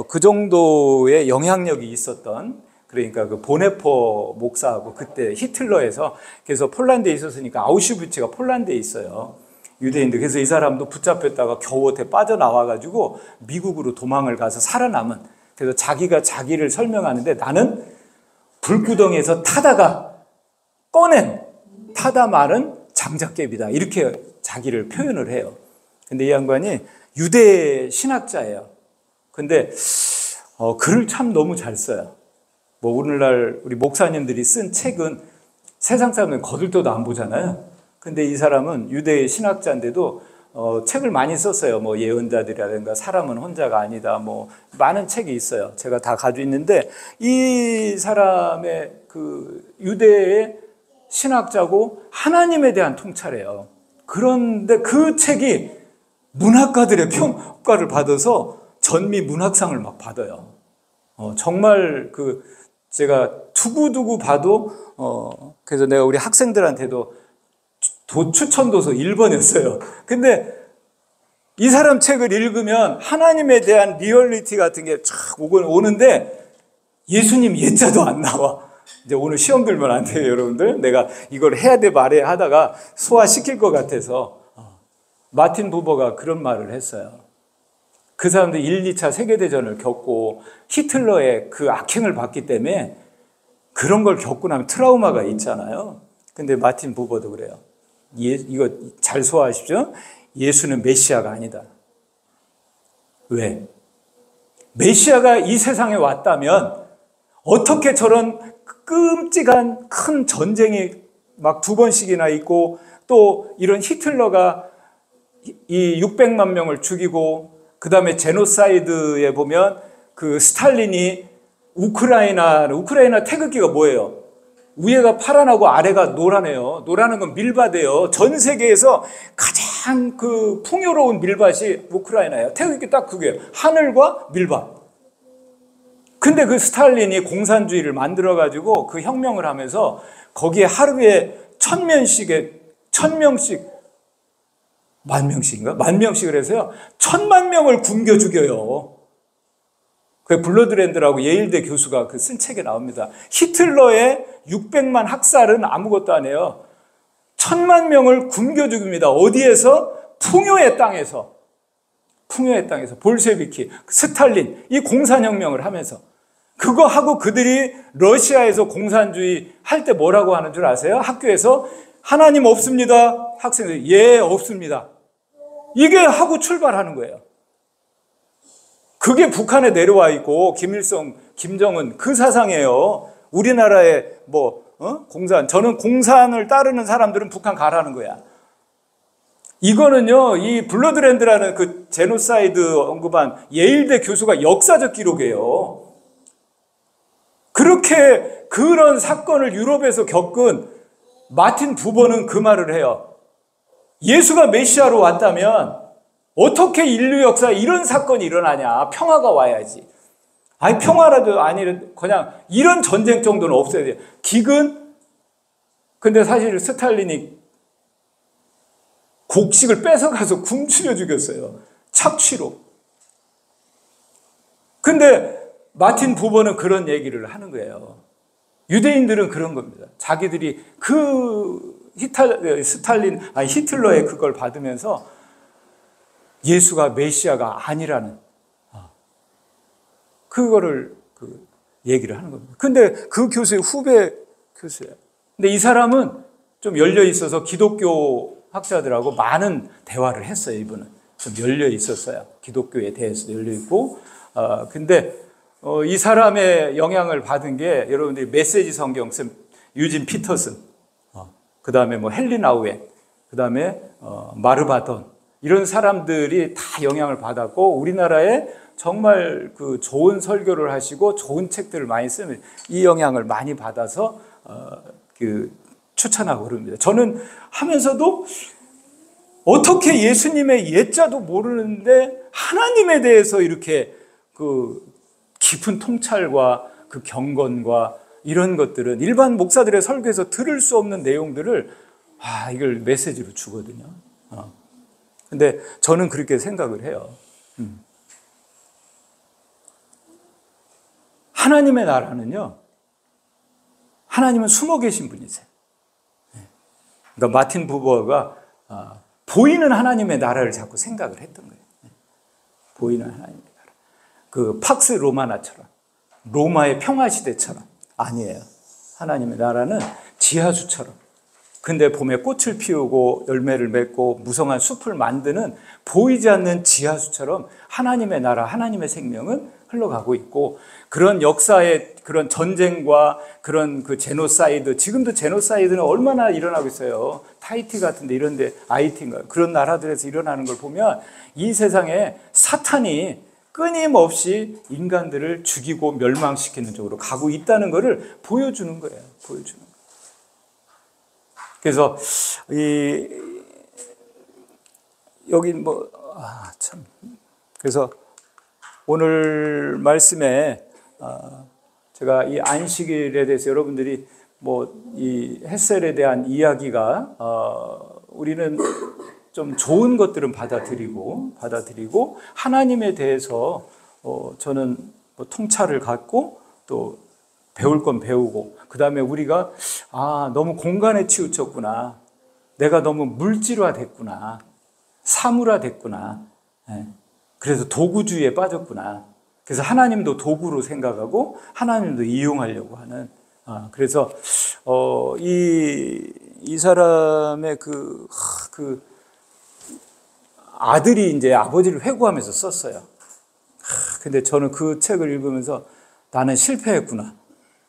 그 정도의 영향력이 있었던 그러니까 그 보네퍼 목사하고 그때 히틀러에서 그래서 폴란드에 있었으니까 아우슈비츠가 폴란드에 있어요. 유대인들. 그래서 이 사람도 붙잡혔다가 겨우 어떻게 빠져나와가지고 미국으로 도망을 가서 살아남은. 그래서 자기가 자기를 설명하는데 나는 불구덩이에서 타다가 꺼낸 타다 마른 장작개비다. 이렇게 자기를 표현을 해요. 근데 이 양반이 유대 신학자예요. 근데 글을 참 너무 잘 써요. 뭐 오늘날 우리 목사님들이 쓴 책은 세상 사람들은 거들떠도 안 보잖아요. 근데 이 사람은 유대 신학자인데도 책을 많이 썼어요. 뭐 예언자들이라든가 사람은 혼자가 아니다. 뭐 많은 책이 있어요. 제가 다 가지고 있는데 이 사람의 그 유대의 신학자고 하나님에 대한 통찰이에요. 그런데 그 책이 문학가들의 평가를 받아서 전미 문학상을 막 받아요. 정말 그 제가 두고두고 봐도 그래서 내가 우리 학생들한테도 추천도서 1번이었어요. 근데 이 사람 책을 읽으면 하나님에 대한 리얼리티 같은 게 쫙 오는데 예수님 예자도 안 나와. 이제 오늘 시험 들면 안 돼요, 여러분들. 내가 이걸 해야 돼 말해야 하다가 소화시킬 것 같아서 마틴 부버가 그런 말을 했어요. 그 사람들 1, 2차 세계대전을 겪고 히틀러의 그 악행을 봤기 때문에 그런 걸 겪고 나면 트라우마가 있잖아요. 근데 마틴 부버도 그래요. 이거 잘 소화하십시오. 예수는 메시아가 아니다. 왜? 메시아가 이 세상에 왔다면 어떻게 저런 끔찍한 큰 전쟁이 막 2번씩이나 있고 또 이런 히틀러가 이 600만 명을 죽이고 그 다음에 제노사이드에 보면 그 스탈린이 우크라이나 태극기가 뭐예요? 위에가 파란하고 아래가 노란해요. 노란한 건 밀밭이에요. 전 세계에서 가장 그 풍요로운 밀밭이 우크라이나예요. 태극기 딱 그게요. 하늘과 밀밭. 근데 그 스탈린이 공산주의를 만들어가지고 그 혁명을 하면서 거기에 하루에 1000명씩 만 명씩을 해서요. 1000만 명을 굶겨 죽여요. 그 블러드랜드라고 예일대 교수가 그 쓴 책에 나옵니다. 히틀러의 600만 학살은 아무것도 아니에요. 1000만 명을 굶겨 죽입니다. 어디에서? 풍요의 땅에서. 볼셰비키, 스탈린, 이 공산혁명을 하면서. 그거 하고 그들이 러시아에서 공산주의 할 때 뭐라고 하는 줄 아세요? 학교에서 하나님 없습니다. 학생들이 예, 없습니다. 이게 하고 출발하는 거예요. 그게 북한에 내려와 있고 김일성, 김정은 그 사상이에요. 우리나라의 공산. 저는 공산을 따르는 사람들은 북한 가라는 거야. 이거는요, 이 블러드랜드라는 그 제노사이드 언급한 예일대 교수가 역사적 기록이에요. 그렇게 그런 사건을 유럽에서 겪은 마틴 부버는 그 말을 해요. 예수가 메시아로 왔다면 어떻게 인류 역사에 이런 사건이 일어나냐. 평화가 와야지. 아니 평화라도 아니 그냥 이런 전쟁 정도는 없어야 돼요. 기근, 근데 사실 스탈린이 곡식을 뺏어가서 굶주려 죽였어요. 착취로. 근데 마틴 부버는 그런 얘기를 하는 거예요. 유대인들은 그런 겁니다. 자기들이 히틀러의 그걸 받으면서 예수가 메시아가 아니라는 그거를 얘기를 하는 겁니다. 근데 그 교수의 후배 교수예요. 근데 이 사람은 좀 열려 있어서 기독교 학자들하고 많은 대화를 했어요. 이분은 좀 열려 있었어요. 기독교에 대해서 열려 있고. 근데 이 사람의 영향을 받은 게 여러분들이 메시지 성경 쓴 유진 피터슨, 그 다음에 뭐 헨리 나우엔, 그 다음에 마르바돈 이런 사람들이 다 영향을 받았고 우리나라에 정말 그 좋은 설교를 하시고 좋은 책들을 많이 쓰는 이 영향을 많이 받아서 추천하고 그럽니다. 저는 하면서도 어떻게 예수님의 예자도 모르는데 하나님에 대해서 이렇게 그 깊은 통찰과 그 경건과 이런 것들은 일반 목사들의 설교에서 들을 수 없는 내용들을 이걸 메시지로 주거든요. 근데 저는 그렇게 생각을 해요. 하나님의 나라는요, 하나님은 숨어 계신 분이세요. 그러니까 마틴 부버가 보이는 하나님의 나라를 자꾸 생각을 했던 거예요. 보이는 하나님의 나라. 그 팍스 로마나처럼, 로마의 평화시대처럼 아니에요. 하나님의 나라는 지하수처럼. 근데 봄에 꽃을 피우고 열매를 맺고 무성한 숲을 만드는 보이지 않는 지하수처럼 하나님의 나라, 하나님의 생명은 흘러가고 있고 그런 역사의 그런 전쟁과 그런 그 제노사이드, 지금도 제노사이드는 얼마나 일어나고 있어요. 타이티 같은데 이런데 아이티인가 그런 나라들에서 일어나는 걸 보면 이 세상에 사탄이 끊임없이 인간들을 죽이고 멸망시키는 쪽으로 가고 있다는 것을 보여주는 거예요. 보여주는 거예요. 그래서 여기 그래서 오늘 말씀에 제가 이 안식일에 대해서 여러분들이 이 헷셀에 대한 이야기가 우리는 좀 좋은 것들은 받아들이고 하나님에 대해서 저는 통찰을 갖고 또 배울 건 배우고 그 다음에 우리가 너무 공간에 치우쳤구나, 내가 너무 물질화됐구나, 사물화됐구나, 그래서 도구주의에 빠졌구나. 그래서 하나님도 도구로 생각하고 하나님도 이용하려고 하는. 그래서 이 사람의 그 아들이 이제 아버지를 회고하면서 썼어요. 근데 저는 그 책을 읽으면서 나는 실패했구나.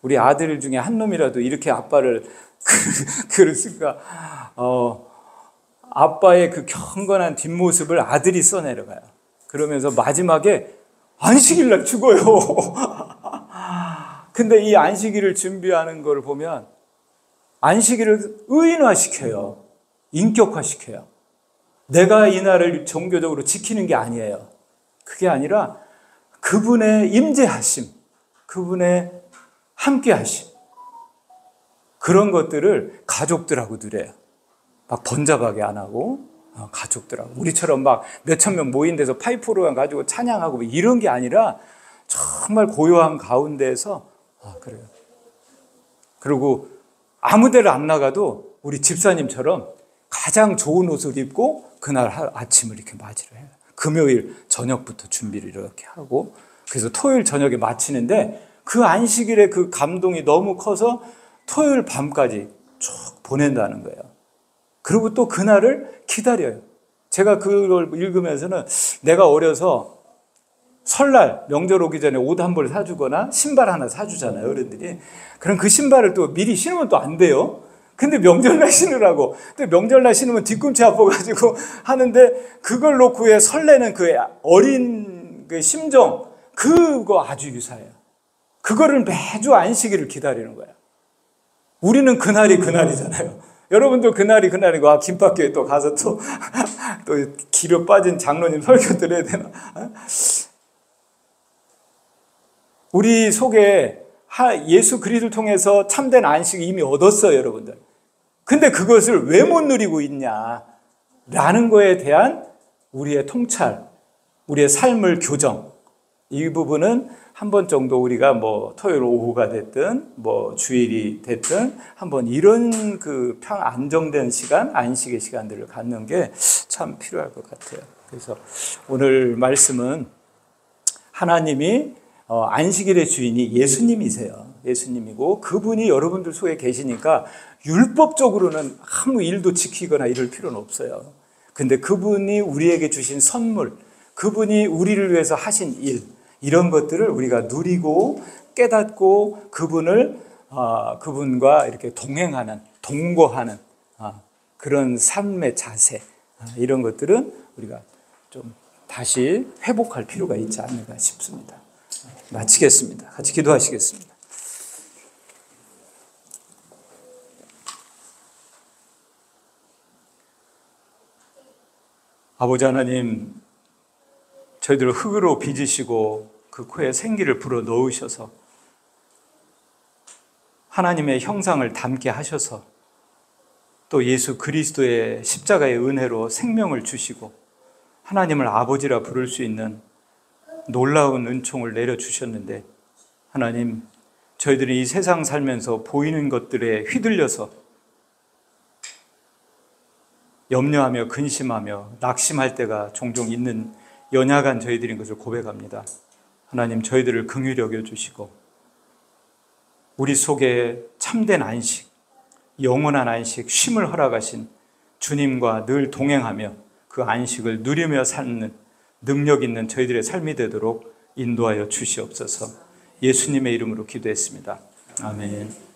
우리 아들 중에 한 놈이라도 이렇게 아빠를 글을 쓸까. 아빠의 그 경건한 뒷모습을 아들이 써내려가요. 그러면서 마지막에 안식일날 죽어요. 근데 이 안식일을 준비하는 걸 보면 안식일을 의인화시켜요. 인격화시켜요. 내가 이 날을 종교적으로 지키는 게 아니에요. 그게 아니라 그분의 임재하심, 그분의 함께하심, 그런 것들을 가족들하고 누려요. 막 번잡하게 안 하고 가족들하고 우리처럼 막 몇천 명 모인 데서 파이프로만 가지고 찬양하고 이런 게 아니라 정말 고요한 가운데에서 그래요. 그리고 아무 데를 안 나가도 우리 집사님처럼 가장 좋은 옷을 입고 그날 아침을 이렇게 맞이를 해요. 금요일 저녁부터 준비를 이렇게 하고 그래서 토요일 저녁에 마치는데 그 안식일의 그 감동이 너무 커서 토요일 밤까지 쭉 보낸다는 거예요. 그리고 또 그날을 기다려요. 제가 그걸 읽으면서는 내가 어려서 설날 명절 오기 전에 옷 한 벌 사주거나 신발 하나 사주잖아요, 어른들이. 그럼 그 신발을 또 미리 신으면 또 안 돼요. 근데 명절날 신으라고. 근데 명절날 신으면 뒤꿈치 아파가지고 하는데 그걸 놓고 왜 설레는 그 어린 그 심정, 그거 아주 유사해요. 그거를 매주 안식일을 기다리는 거예요. 우리는 그날이 그날이잖아요. 여러분도 그날이 그날이고 김밥교회 또 가서 또 기력 빠진 장로님 설교 들어야 되나? 우리 속에 예수 그리스도를 통해서 참된 안식을 이미 얻었어요, 여러분들. 근데 그것을 왜 못 누리고 있냐라는 거에 대한 우리의 통찰, 우리의 삶을 교정, 이 부분은 한 번 정도 우리가 뭐 토요일 오후가 됐든 뭐 주일이 됐든 한번 이런 그 안정된 시간, 안식의 시간들을 갖는 게 참 필요할 것 같아요. 그래서 오늘 말씀은 하나님이 안식일의 주인이 예수님이세요. 예수님이고 그분이 여러분들 속에 계시니까 율법적으로는 아무 일도 지키거나 이럴 필요는 없어요. 근데 그분이 우리에게 주신 선물, 그분이 우리를 위해서 하신 일, 이런 것들을 우리가 누리고 깨닫고 그분과 이렇게 동행하는, 동거하는 그런 삶의 자세, 이런 것들은 우리가 좀 다시 회복할 필요가 있지 않을까 싶습니다. 마치겠습니다. 같이 기도하시겠습니다. 아버지 하나님, 저희들을 흙으로 빚으시고 그 코에 생기를 불어 넣으셔서 하나님의 형상을 담게 하셔서 또 예수 그리스도의 십자가의 은혜로 생명을 주시고 하나님을 아버지라 부를 수 있는 놀라운 은총을 내려주셨는데, 하나님, 저희들이 이 세상 살면서 보이는 것들에 휘둘려서 염려하며 근심하며 낙심할 때가 종종 있는 연약한 저희들인 것을 고백합니다. 하나님, 저희들을 긍휼히 여겨주시고 우리 속에 참된 안식, 영원한 안식, 쉼을 허락하신 주님과 늘 동행하며 그 안식을 누리며 사는 능력 있는 저희들의 삶이 되도록 인도하여 주시옵소서. 예수님의 이름으로 기도했습니다. 아멘.